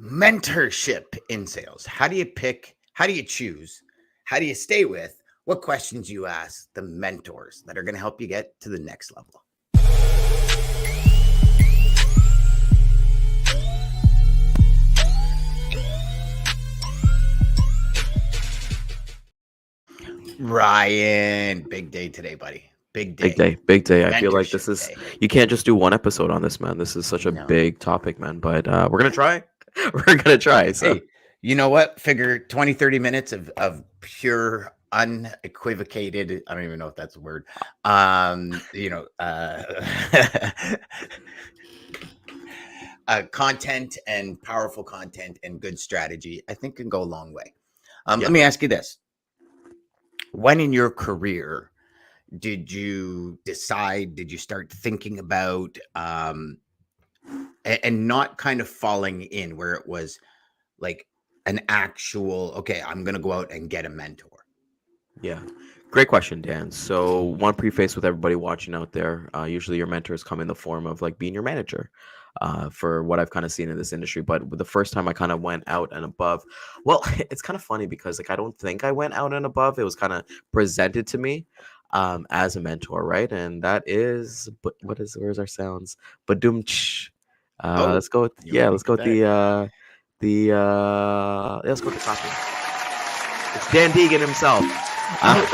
Mentorship in sales. How do you pick? How do you choose? How do you stay with? What questions you ask the mentors that are going to help you get to the next level? Ryan, big day today, buddy. Big day. Big day. I feel like Mentorship this is, day. you can't just do one episode on this, man. This is such a No. big topic, man. But we're going to try. We're going to try. So, Hey, you know what? Figure 20, 30 minutes of pure, unequivocated, I don't even know if that's a word. Content and powerful content and good strategy, I think can go a long way. Let me ask you this. When in your career did you start thinking about, and not kind of falling in where it was like an actual, okay, I'm going to go out and get a mentor? yeah. Great question, Dan. So, one preface with everybody watching out there. Usually, your mentors come in the form of like being your manager. For what I've kind of seen in this industry, but the first time I kind of went out and above, well, it's kind of funny because like I don't think I went out and above. It was kind of presented to me as a mentor, right? And that is, but where's our sounds? Badoom. Let's go with let's go with let's go with the copy. It's Dan Deigan himself. Really?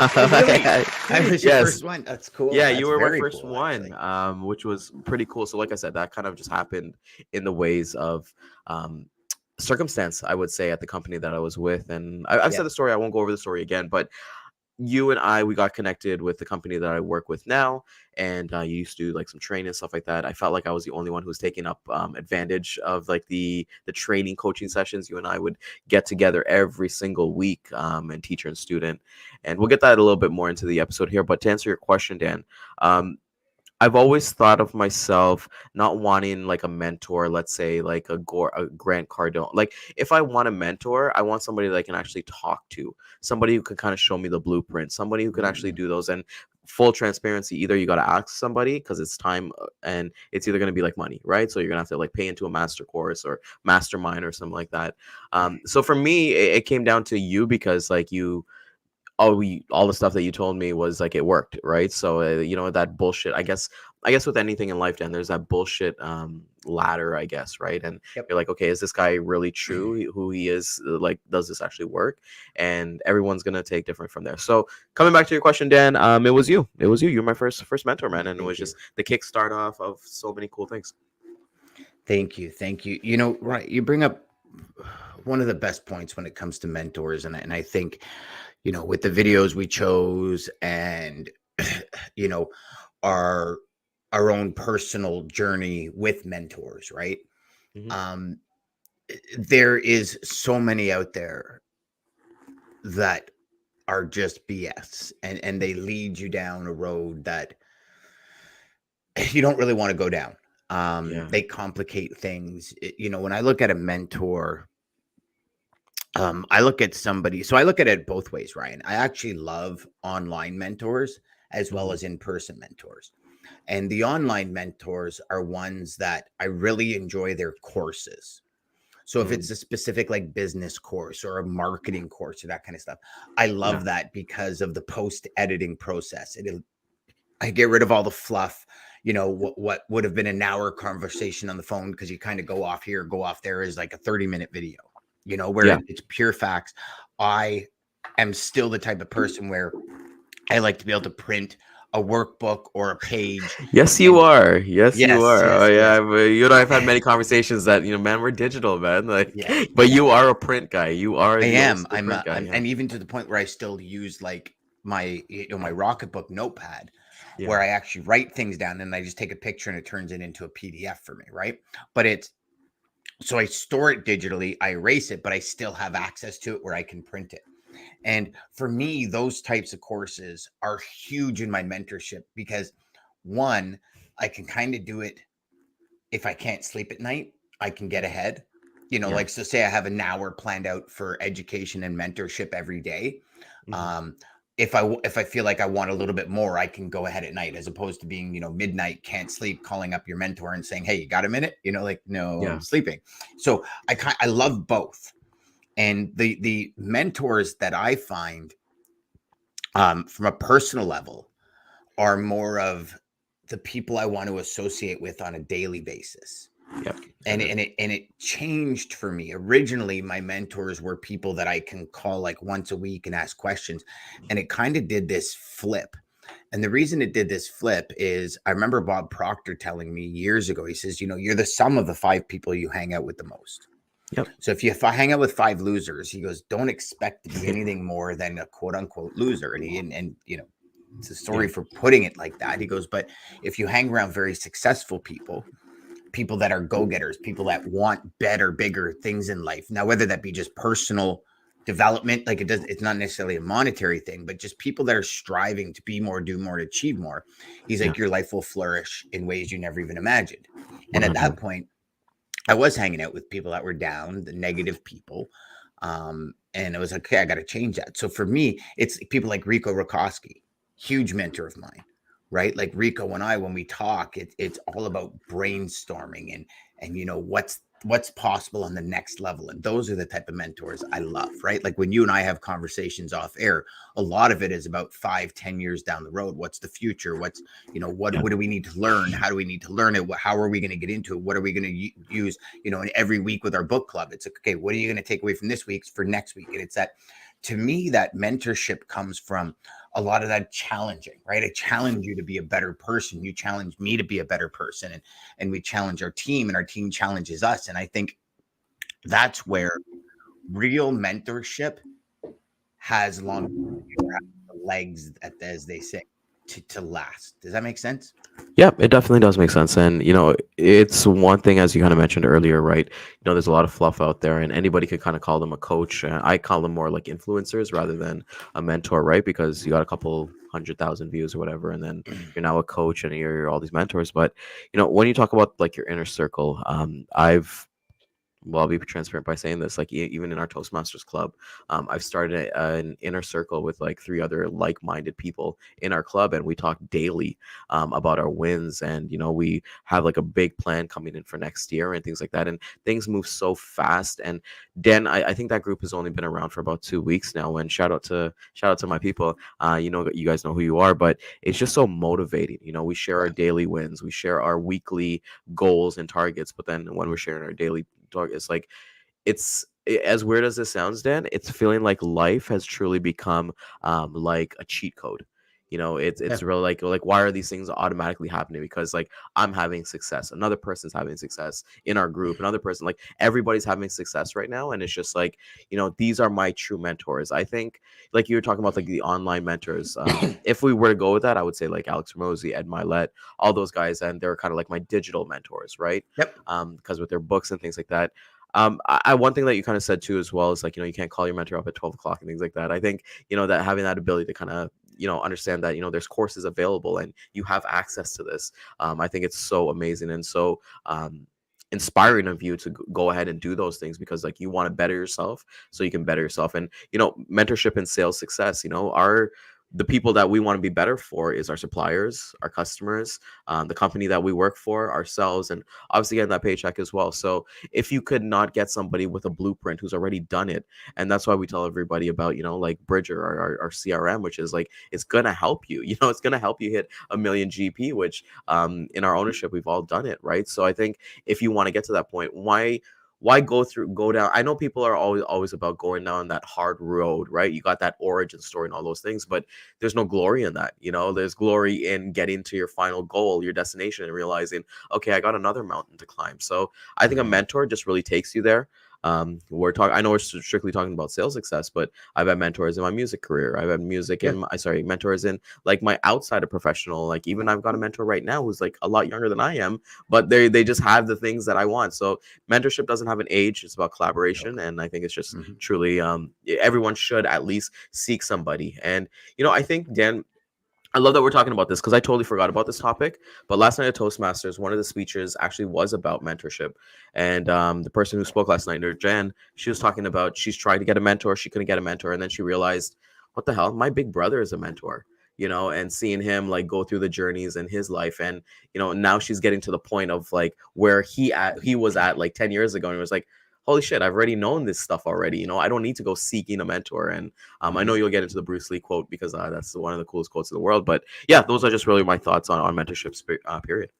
I was your Yes. first one. That's cool. Yeah, That's you were my very first cool, one, actually. which was pretty cool. So, like I said, that kind of just happened in the ways of circumstance, I would say, at the company that I was with. And I've Yeah. said the story. I won't go over the story again, but you and I, we got connected with the company that I work with now, and you used to do like some training and stuff like that. I felt like I was the only one who was taking up advantage of like the training coaching sessions. You and I would get together every single week, and teacher and student, and we'll get that a little bit more into the episode here. But to answer your question, Dan, I've always thought of myself not wanting like a mentor, let's say like a Grant Cardone. Like if I want a mentor, I want somebody that I can actually talk to, somebody who can kind of show me the blueprint, somebody who can actually do those. And full transparency, either you got to ask somebody because it's time, and it's either going to be like money, right? So you're going to have to like pay into a master course or mastermind or something like that. So for me, it came down to you because like all the stuff that you told me was like it worked, right? So that bullshit, I guess with anything in life, Dan, there's that bullshit ladder, I guess, right? And Yep. you're like, okay, is this guy really true who he is? Like, does this actually work? And everyone's gonna take different from there. So coming back to your question, Dan, it was you you're my first mentor, man, and it was just the kickstart off of so many cool things. Thank you. Right, you bring up one of the best points when it comes to mentors, and I think, with the videos we chose and you know our own personal journey with mentors, right? Mhm. um there is so many out there that are just BS, and they lead you down a road that you don't really want to go down. Yeah. They complicate things. When I look at a mentor, I look at somebody, so I look at it both ways, Ryan. I actually love online mentors as well Mhm. as in-person mentors. And the online mentors are ones that I really enjoy their courses. So if Mm. it's a specific like business course or a marketing course or that kind of stuff, I Yeah. love that because of the post editing process. I get rid of all the fluff, what would have been an hour conversation on the phone, because you kind of go off here, go off there, is like a 30-minute video, where Yeah. it's pure facts. I am still the type of person where I like to be able to print a workbook or a page. Yes, you And are. Yes, you yes, are. Oh yes, yeah, yes. but you and I've had many conversations that man, we're digital, man. Like, Yeah, but yeah. you are a print guy. You are I the old am. school print guy. I'm, Yeah. and even to the point where I still use like my Rocketbook notepad, Yeah. where I actually write things down and I just take a picture and it turns it into a PDF for me, right? But so I store it digitally, I erase it, but I still have access to it where I can print it. And for me, those types of courses are huge in my mentorship because, one, I can kind of do it if I can't sleep at night, I can get ahead. Yeah. Like, so say I have an hour planned out for education and mentorship every day. Mhm. Um, if I feel like I want a little bit more, I can go ahead at night, as opposed to being, midnight, can't sleep, calling up your mentor and saying, "Hey, you got a minute?" Like, no, I'm Yeah. sleeping. So I love both. And the mentors that I find, from a personal level, are more of the people I want to associate with on a daily basis. Yep. And it changed for me. Originally, my mentors were people that I can call like once a week and ask questions. And it kind of did this flip. And the reason it did this flip is, I remember Bob Proctor telling me years ago, he says, you're the sum of the 5 people you hang out with the most. Yep. So if I hang out with 5 losers, he goes, don't expect to be anything more than a quote unquote loser. And it's a story for putting it like that. He goes, but if you hang around very successful people that are go-getters, people that want better, bigger things in life. Now, whether that be just personal development, like it's not necessarily a monetary thing, but just people that are striving to be more, do more, to achieve more. He's like, your life will flourish in ways you never even imagined. And at that point, I was hanging out with people that were down, the negative people. And it was like, okay, I got to change that. So for me, it's people like Rico Rakowski, huge mentor of mine. Right, like Rico and I, when we talk, it's all about brainstorming and what's possible on the next level. And those are the type of mentors I love. Right, like when you and I have conversations off air, a lot of it is about 5-10 years down the road. What's the future? What's what do we need to learn? How do we need to learn it? How are we going to get into it? What are we going to use? And every week with our book club, it's like, okay, what are you going to take away from this week's for next week? And it's that, to me, that mentorship comes from a lot of that challenging, right? I challenge you to be a better person. You challenge me to be a better person. And we challenge our team, and our team challenges us. And I think that's where real mentorship has long legs, as they say, to last. Does that make sense? Yeah, it definitely does make sense. And, it's one thing, as you kind of mentioned earlier, right? There's a lot of fluff out there, and anybody could kind of call them a coach. I call them more like influencers rather than a mentor, right? Because you got a couple 100,000 views or whatever, and then you're now a coach and you're all these mentors. But, when you talk about like your inner circle, I'll be transparent by saying this, like even in our Toastmasters club, I've started an inner circle with like 3 other like-minded people in our club, and we talk daily about our wins, and we have like a big plan coming in for next year and things like that, and things move so fast. And Dan, I think that group has only been around for about 2 weeks now, and shout out to my people. You guys know who you are, but it's just so motivating. We share our daily wins, we share our weekly goals and targets, but then when we're sharing our daily targets, like as weird as this sounds, Dan, it's feeling like life has truly become like a cheat code. It's really like why are these things automatically happening? Because like I'm having success, another person's having success in our group, another person, like everybody's having success right now, and it's just like these are my true mentors. I think like you were talking about like the online mentors. If we were to go with that, I would say like Alex Ramosi, Ed Milet, all those guys, and they're kind of like my digital mentors, right? Yep. Because with their books and things like that. I one thing that you kind of said too as well is like you can't call your mentor up at 12 o'clock and things like that. I think that having that ability to kind of understand that there's courses available and you have access to this. I think it's so amazing and so inspiring of you to go ahead and do those things, because like you want to better yourself so you can better yourself. And mentorship and sales success, the people that we want to be better for is our suppliers, our customers, the company that we work for, ourselves, and obviously getting that paycheck as well. So if you could not get somebody with a blueprint who's already done it, and that's why we tell everybody about, like Bridger, our CRM, which is like, it's going to help you, it's going to help you hit 1 million GP, which in our ownership, we've all done it, right? So I think if you want to get to that point, why go down? I know people are always about going down that hard road, right? You got that origin story and all those things, but there's no glory in that. There's glory in getting to your final goal, your destination, and realizing, okay, I got another mountain to climb. So I think a mentor just really takes you there. I know we're strictly talking about sales success, but I've had mentors in my music career. I've had mentors in like my outside of professional, like even I've got a mentor right now who's like a lot younger than I am, but they just have the things that I want. So mentorship doesn't have an age. It's about collaboration. And I think it's just truly, everyone should at least seek somebody. And, I think, Dan, I love that we're talking about this because I totally forgot about this topic. But last night at Toastmasters, one of the speeches actually was about mentorship. And the person who spoke last night, Jen, she was talking about she's trying to get a mentor. She couldn't get a mentor. And then she realized, what the hell? My big brother is a mentor, you know, and seeing him like go through the journeys in his life. And, you know, now she's getting to the point of like where he was at like 10 years ago. And it was like, holy shit, I've already known this stuff already. You know, I don't need to go seeking a mentor. And I know you'll get into the Bruce Lee quote because that's one of the coolest quotes in the world. But yeah, those are just really my thoughts on mentorship period.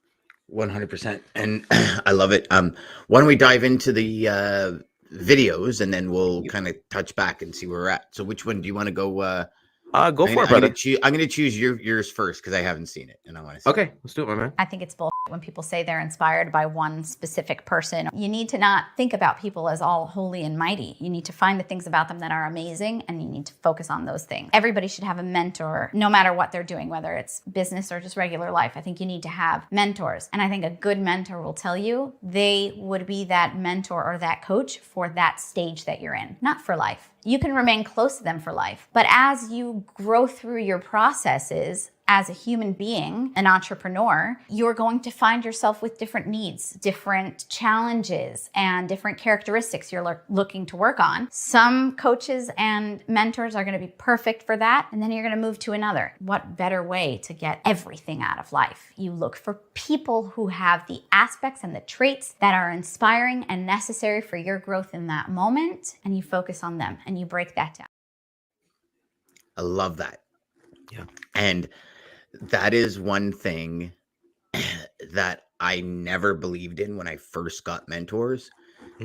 100%. And I love it. Why don't we dive into the videos and then we'll kind of touch back and see where we're at. So which one do you want to go? Go for it, brother. I'm gonna choose yours first because I haven't seen it and I want to see Okay, let's do it, my man. I think it's bullshit when people say they're inspired by one specific person. You need to not think about people as all holy and mighty. You need to find the things about them that are amazing and you need to focus on those things. Everybody should have a mentor no matter what they're doing, whether it's business or just regular life. I think you need to have mentors. And I think a good mentor will tell you they would be that mentor or that coach for that stage that you're in, not for life. You can remain close to them for life. But as you grow through your processes as a human being, an entrepreneur, you're going to find yourself with different needs, different challenges, and different characteristics you're looking to work on. Some coaches and mentors are going to be perfect for that, and then you're going to move to another. What better way to get everything out of life? You look for people who have the aspects and the traits that are inspiring and necessary for your growth in that moment, and you focus on them, and you break that down. I love that. Yeah. And that is one thing that I never believed in when I first got mentors,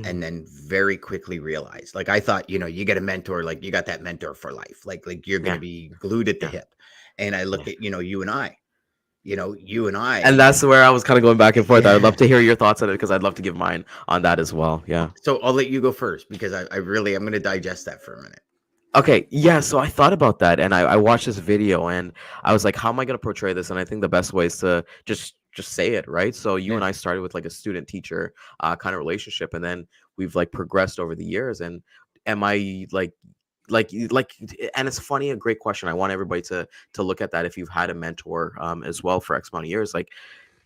and then very quickly realized, like, I thought, you know, you get a mentor, like you got that mentor for life, like you're going to be glued at the hip. And I look at, you know, you and I, and that's where I was kind of going back and forth. I'd love to hear your thoughts on it because I'd love to give mine on that as well. Yeah. So I'll let you go first because I'm going to digest that for a minute. Okay, yeah, so I thought about that and I watched this video and I was like, how am I going to portray this? And I think the best way is to just say it, right? So you and I started with like a student teacher kind of relationship, and then we've like progressed over the years. And am I like and it's funny, a great question. I want everybody to look at that if you've had a mentor as well for X amount of years. Like,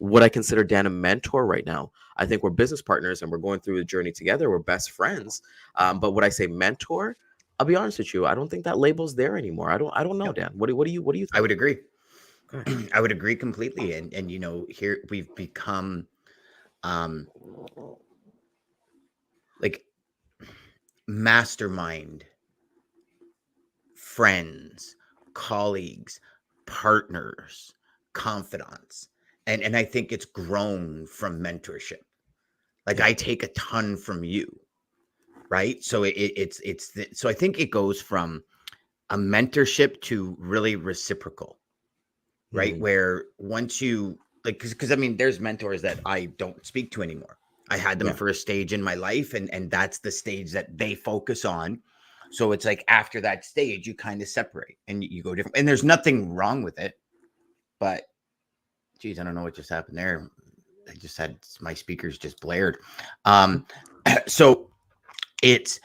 would I consider Dan a mentor right now? I think we're business partners and we're going through the journey together. We're best friends. But would I say mentor? I'll be honest with you. I don't think that label's there anymore. I don't know, Dan. What do you think? I would agree. I would agree completely. And you know, here we've become like mastermind friends, colleagues, partners, confidants. And I think it's grown from mentorship. Like I take a ton from you. Right. So so I think it goes from a mentorship to really reciprocal, right? Where once you like, because I mean, there's mentors that I don't speak to anymore. I had them for a stage in my life, and that's the stage that they focus on. So it's like after that stage, you kind of separate and you go different. And there's nothing wrong with it, but geez, I don't know what just happened there. I just had my speakers just blared. So it's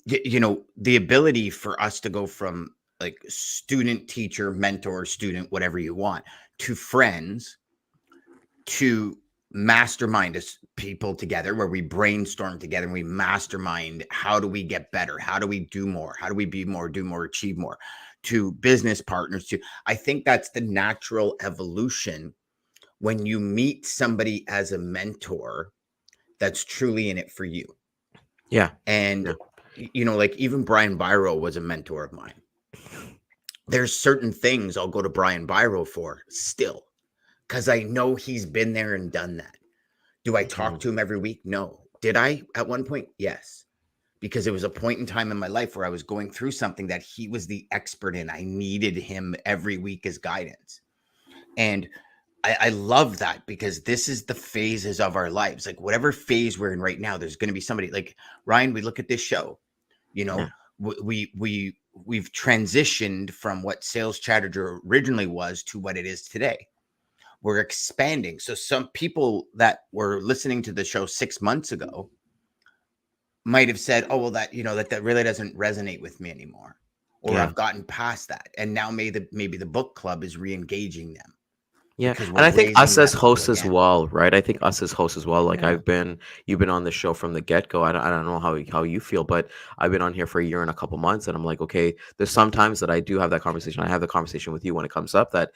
you know, the ability for us to go from like student, teacher, mentor, student, whatever you want, to friends, to mastermind us people together where we brainstorm together and we mastermind how do we get better, how do we do more, how do we be more, do more, achieve more, to business partners. To I think that's the natural evolution when you meet somebody as a mentor that's truly in it for you. And you know, like even Brian Biro was a mentor of mine. There's certain things I'll go to Brian Biro for still because I know he's been there and done that. Do I talk to him every week? No. Did I at one point? Yes. Because it was a point in time in my life where I was going through something that he was the expert in. I needed him every week as guidance. And I love that because this is the phases of our lives. Like whatever phase we're in right now, there's going to be somebody like Ryan. We look at this show, you know, we've transitioned from what Sales Challenger originally was to what it is today. We're expanding. So some people that were listening to the show 6 months ago might have said, oh, well, that, you know, that really doesn't resonate with me anymore. Or I've gotten past that. And now maybe the book club is re-engaging them. Yeah, because and we're I think us raising as that level hosts as again. well, right? I think us as hosts as well. Like Yeah. you've been on the show from the get go. I don't know how you feel, but I've been on here for a year and a couple months, and I'm like, okay, there's sometimes that I do have that conversation. I have the conversation with you when it comes up that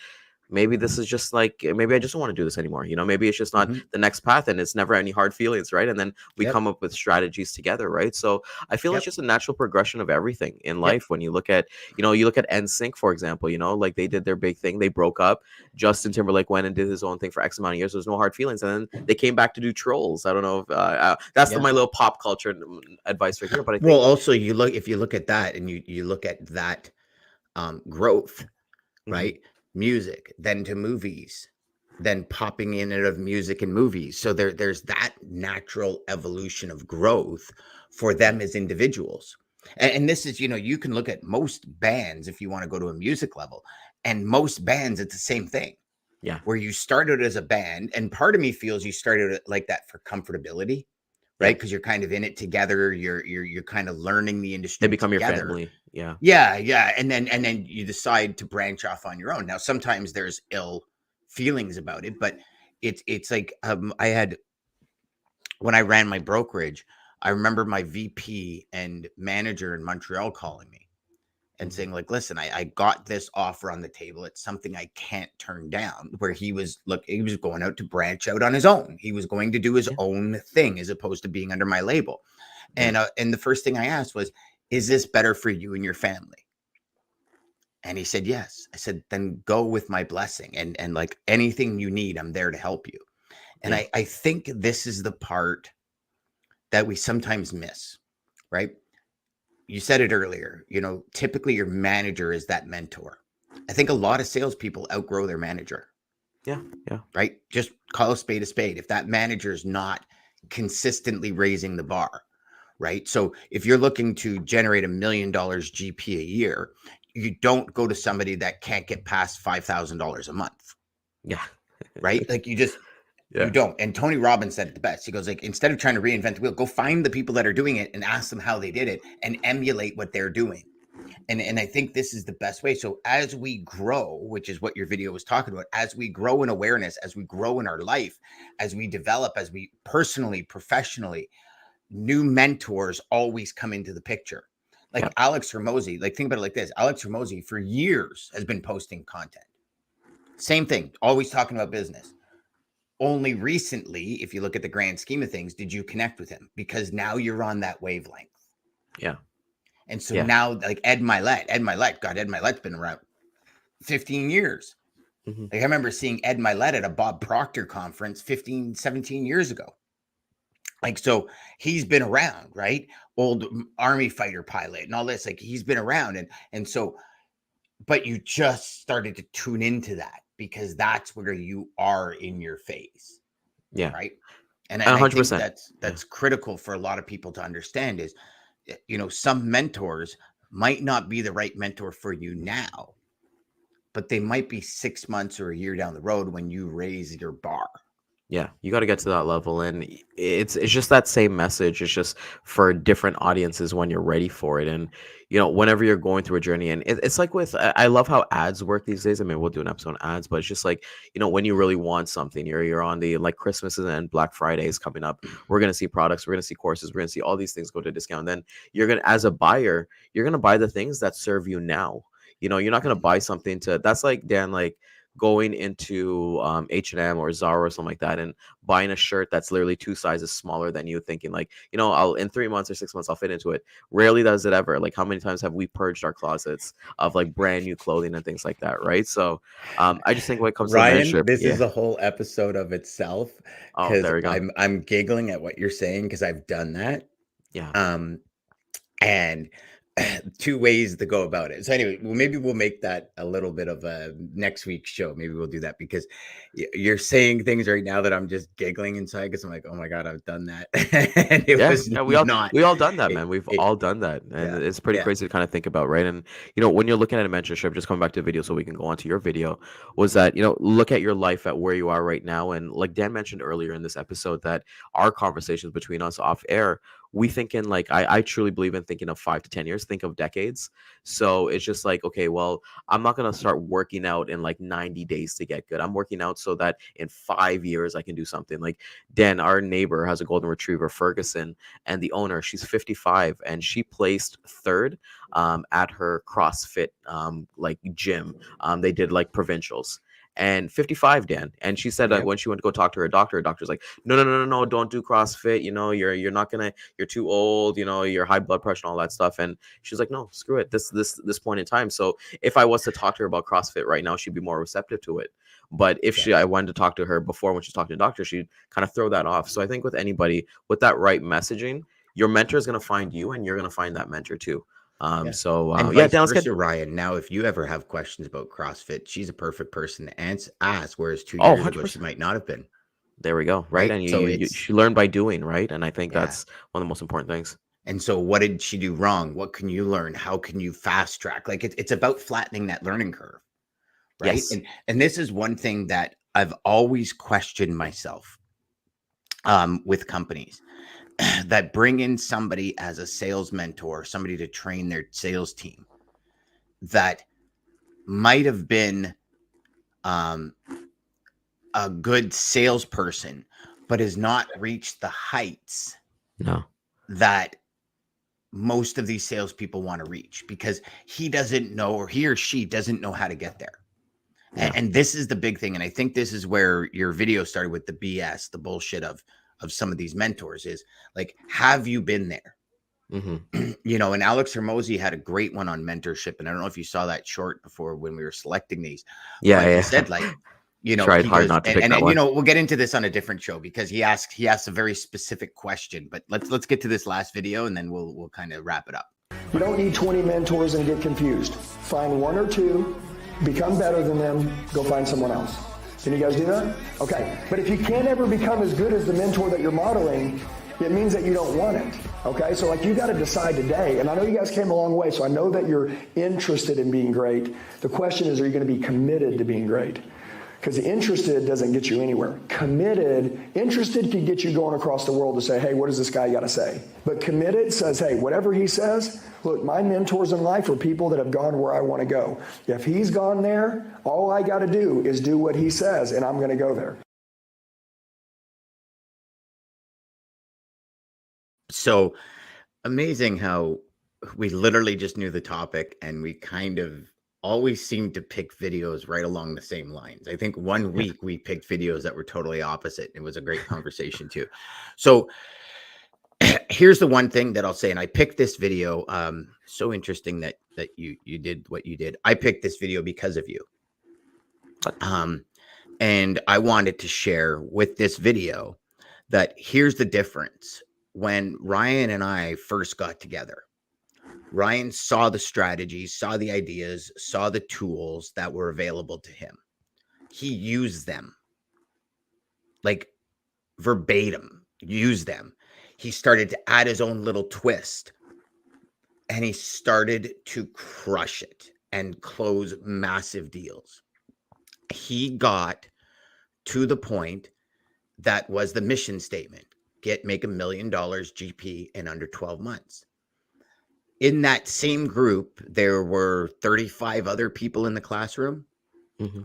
maybe this is just like maybe I just don't want to do this anymore. Maybe it's just not Mhm. the next path, and it's never any hard feelings, right? And then we Yep. come up with strategies together, right? So I feel it's Yep. just a natural progression of everything in Yep. life. When you look at you look at NSYNC, for example, like they did their big thing, they broke up. Justin Timberlake went and did his own thing for X amount of years. There's no hard feelings, and then they came back to do Trolls. I don't know if that's Yeah. my little pop culture advice right here. But I Well, think also if you look at that and you look at that growth, Mhm. right? Music, then to movies, then popping in and out of music and movies. So there's that natural evolution of growth for them as individuals. And this is, you can look at most bands if you want to go to a music level, and most bands, it's the same thing. Yeah. Where you started as a band, and part of me feels you started it like that for comfortability, Yeah. right? Because you're kind of in it together. You're kind of learning the They industry become your together. family. Yeah. Yeah, and then you decide to branch off on your own. Now, sometimes there's ill feelings about it, but it's like I had when I ran my brokerage, I remember my VP and manager in Montreal calling me and Mhm. saying, like, listen, I got this offer on the table. It's something I can't turn down. Where he was going out to branch out on his own. He was going to do his Yeah. own thing as opposed to being under my label. Yeah. And the first thing I asked was, is this better for you and your family? And he said, yes. I said, then go with my blessing. And like anything you need, I'm there to help you. And Yeah. I think this is the part that we sometimes miss, right? You said it earlier, typically your manager is that mentor. I think a lot of salespeople outgrow their manager. Yeah. Right? Just call a spade a spade. If that manager is not consistently raising the bar, right? So if you're looking to generate $1 million GP a year, you don't go to somebody that can't get past $5,000 a month, Yeah. right? Like you Yeah. don't. And Tony Robbins said it the best. He goes like, instead of trying to reinvent the wheel, go find the people that are doing it and ask them how they did it and emulate what they're doing. And I think this is the best way. So as we grow, which is what your video was talking about, as we grow in awareness, as we grow in our life, as we develop, as we personally, professionally, new mentors always come into the picture. Like Yep. Alex Hormozy, like think about it like this. Alex Hormozy for years has been posting content. Same thing, always talking about business. Only recently, if you look at the grand scheme of things, did you connect with him? Because now you're on that wavelength. Yeah. And so Yeah. now, like Ed Milet's been around 15 years. Mhm. Like I remember seeing Ed Milet at a Bob Proctor conference 15, 17 years ago. Like, so he's been around, right? Old Army fighter pilot and all this, like he's been around. And so, but you just started to tune into that because that's where you are in your phase. Yeah. Right. And And I think 100%. that's critical for a lot of people to understand is, some mentors might not be the right mentor for you now, but they might be 6 months or a year down the road when you raise your bar. Yeah, you got to get to that level, and it's just that same message. It's just for different audiences when you're ready for it, and whenever you're going through a journey, and it's like with I love how ads work these days. I mean, we'll do an episode on ads, but it's just like when you really want something, you're on the like Christmas and Black Friday is coming up. We're gonna see products, we're gonna see courses, we're gonna see all these things go to discount. Then you're gonna, as a buyer, you're gonna buy the things that serve you now. You're not gonna buy something that's like Dan, like going into H&M or Zara or something like that and buying a shirt that's literally 2 sizes smaller than you, thinking like, I'll in 3 months or 6 months I'll fit into it. Rarely does it ever. Like how many times have we purged our closets of like brand new clothing and things like that, right? So I just think when it comes to Ryan, mentorship, this is a whole episode of itself oh, because there we go. I'm giggling at what you're saying because I've done that. Yeah. And 2 ways to go about it. So anyway, well, maybe we'll make that a little bit of a next week's show. Maybe we'll do that because you're saying things right now that I'm just giggling inside because I'm like, oh my God, I've done that. And it was we all done that, it- man. We've it- all done that, and yeah, it's pretty yeah. crazy to kind of think about, right? And when you're looking at a mentorship, just coming back to the video so we can go on to your video, was that look at your life at where you are right now, and like Dan mentioned earlier in this episode, that our conversations between us off air we think in like, I truly believe in thinking of 5 to 10 years, think of decades. So it's just like, okay, well, I'm not going to start working out in like 90 days to get good. I'm working out so that in 5 years I can do something. Like Dan, our neighbor, has a golden retriever, Ferguson, and the owner, she's 55 and she placed third at her CrossFit like gym. They did like provincials. And 55, Dan. And she said that when she went to go talk to her doctor's like, no, don't do CrossFit. You know, you're not gonna, you're too old. You know, your high blood pressure and all that stuff. And she's like, no, screw it. This point in time. So if I was to talk to her about CrossFit right now, she'd be more receptive to it. But if I wanted to talk to her before when she's talking to a doctor, she'd kind of throw that off. So I think with anybody with that right messaging, your mentor is gonna find you, and you're gonna find that mentor too. So And yeah, vice Dan, let's versa, get. Ryan. Now, if you ever have questions about CrossFit, she's a perfect person to ask. Whereas 2 Oh, years ago, 100%. she might not have been. There we go. Right. Right. And So you learn by doing, right? And I think Yeah. that's one of the most important things. And so, what did she do wrong? What can you learn? How can you fast track? Like it's about flattening that learning curve, right? Yes. And this is one thing that I've always questioned myself with companies that bring in somebody as a sales mentor, somebody to train their sales team that might have been a good salesperson, but has not reached the heights No. that most of these salespeople want to reach because he doesn't know, or he or she doesn't know how to get there. Yeah. And this is the big thing. And I think this is where your video started with the BS, the bullshit of some of these mentors is like, have you been there? Mm-hmm. You know, and Alex Hermosi had a great one on mentorship. And I don't know if you saw that short before when we were selecting these. Yeah. But Yeah. he said, like, you know, tried he hard goes, not to and, pick and, that and one. you know, we'll get into this on a different show because he asks a very specific question. But let's get to this last video and then we'll kind of wrap it up. You don't need 20 mentors and get confused. Find one or two, become better than them, go find someone else. Can you guys do that? Okay. But if you can't ever become as good as the mentor that you're modeling, it means that you don't want it. Okay? So like you got to decide today. And I know you guys came a long way, so I know that you're interested in being great. The question is, are you going to be committed to being great? Because interested doesn't get you anywhere. Interested can get you going across the world to say, hey, what does this guy got to say? But committed says, hey, whatever he says, look, my mentors in life are people that have gone where I want to go. If he's gone there, all I got to do is do what he says, and I'm going to go there. So amazing how we literally just knew the topic and we kind of always seemed to pick videos right along the same lines. I think one week we picked videos that were totally opposite. It was a great conversation too. So here's the one thing that I'll say, and I picked this video. So interesting that you did what you did. I picked this video because of you. And I wanted to share with this video that here's the difference. When Ryan and I first got together, Ryan saw the strategies, saw the ideas, saw the tools that were available to him. He used them, like verbatim, used them. He started to add his own little twist and he started to crush it and close massive deals. He got to the point that was the mission statement. Make $1 million GP in under 12 months. In that same group, there were 35 other people in the classroom. Mm-hmm.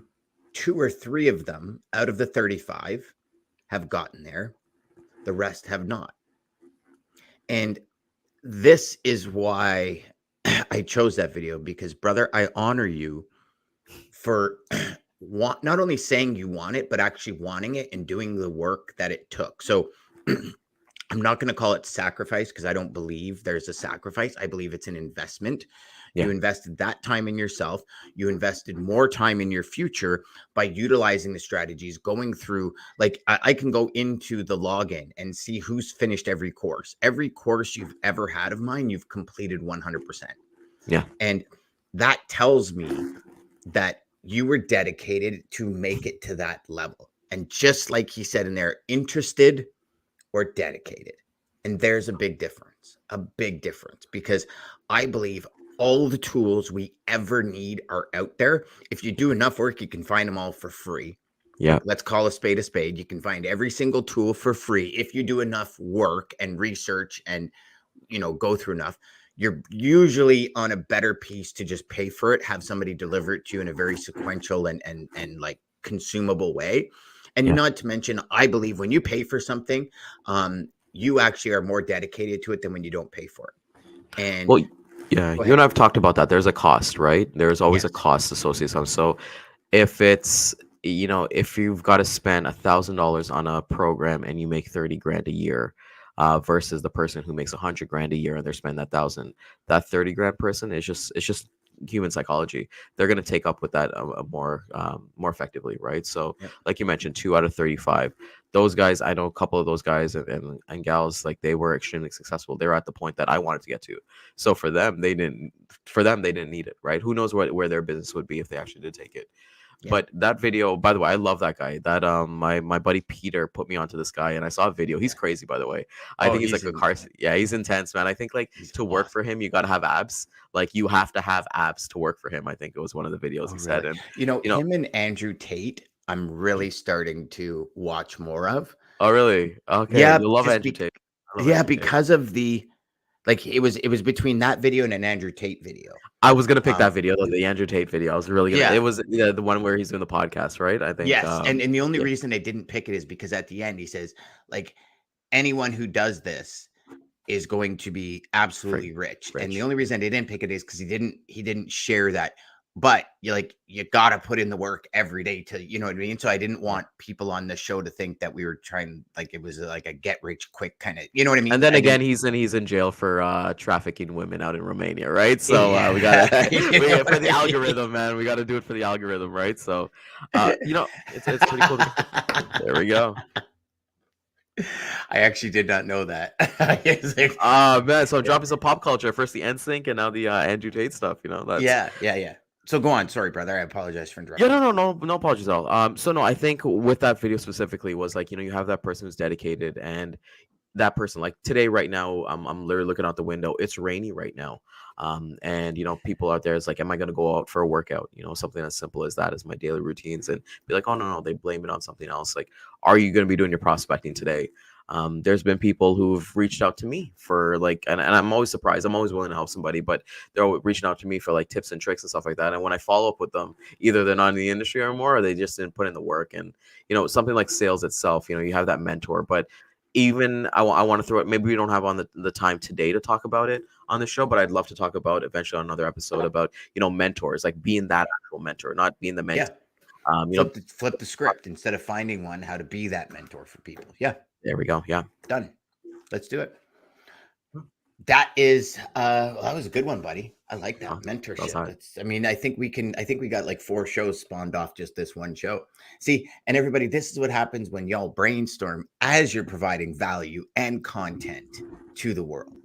2 or 3 of them out of the 35 have gotten there. The rest have not. And this is why I chose that video, because brother, I honor you for not only saying you want it, but actually wanting it and doing the work that it took. So I'm not going to call it sacrifice because I don't believe there's a sacrifice. I believe it's an investment. Yeah. You invested that time in yourself. You invested more time in your future by utilizing the strategies, going through, like I can go into the login and see who's finished every course. Every course you've ever had of mine, you've completed 100%. Yeah. And that tells me that you were dedicated to make it to that level. And just like he said in there, interested or dedicated. And there's a big difference, because I believe all the tools we ever need are out there. If you do enough work, you can find them all for free. Yeah. Let's call a spade a spade. You can find every single tool for free if you do enough work and research and, go through enough. You're usually on a better piece to just pay for it, have somebody deliver it to you in a very sequential and like consumable way. And Yeah. not to mention, I believe when you pay for something, you actually are more dedicated to it than when you don't pay for it. And Well, yeah, go you and ahead. I have talked about that. There's a cost, right? There's always a Yes. cost associated with something. So if it's, if you've got to spend $1,000 on a program and you make 30 grand a year, versus the person who makes 100 grand a year and they're spending that 30 grand person it's just human psychology. They're going to take up with that more effectively, right? So Yep. like you mentioned, 2 out of 35, those guys, I know a couple of those guys and gals, like they were extremely successful. They were at the point that I wanted to get to. So for them, they didn't need it, right? Who knows where their business would be if they actually did take it. Yeah. But that video, by the way, I love that guy. That my buddy Peter put me onto this guy, and I saw a video. He's crazy, by the way. I think he's like a car. Yeah, he's intense, man. I think like to work for him, you got to have abs. Like you have to have abs to work for him. I think it was one of the videos he said. And him and Andrew Tate, I'm really starting to watch more of. Oh, really? Okay. Yeah, You love Andrew Tate. because of the like it was between that video and an Andrew Tate video. I was gonna pick that video, the Andrew Tate video. I was really gonna. Yeah. It was the one where he's doing the podcast, right? I think. Yes, and the only reason I didn't pick it is because at the end he says like anyone who does this is going to be absolutely rich. And the only reason I didn't pick it is because he didn't share that. But you gotta put in the work every day to, you know what I mean? So I didn't want people on the show to think that we were trying, like it was like a get rich quick kind of, you know what I mean? And then again, he's in jail for trafficking women out in Romania, right? So we gotta for the algorithm, man. We gotta do it for the algorithm, right? So it's pretty cool. There we go. I actually did not know that. Man, so I'm dropping some pop culture. First the NSYNC and now the Andrew Tate stuff, that's... Yeah. So go on. Sorry, brother. I apologize for interrupting. Yeah, no apologies at all. So no, I think with that video specifically was like, you have that person who's dedicated, and that person, like today, right now, I'm literally looking out the window. It's rainy right now. And people out there is like, am I going to go out for a workout? Something as simple as that is my daily routines, and be like, oh no, they blame it on something else. Like, are you going to be doing your prospecting today? There's been people who've reached out to me for like, and I'm always surprised. I'm always willing to help somebody, but they're reaching out to me for like tips and tricks and stuff like that. And when I follow up with them, either they're not in the industry anymore, or they just didn't put in the work. And something like sales itself, you have that mentor, but even I want to throw it. Maybe we don't have on the time today to talk about it on the show, but I'd love to talk about eventually on another episode about mentors, like being that actual mentor, not being the mentor. Flip the script instead of finding one, how to be that mentor for people. Yeah. There we go. Yeah. Done. Let's do it. That is that was a good one, buddy. I like that mentorship. I think we got like 4 shows spawned off just this one show. See, and everybody, this is what happens when y'all brainstorm as you're providing value and content to the world.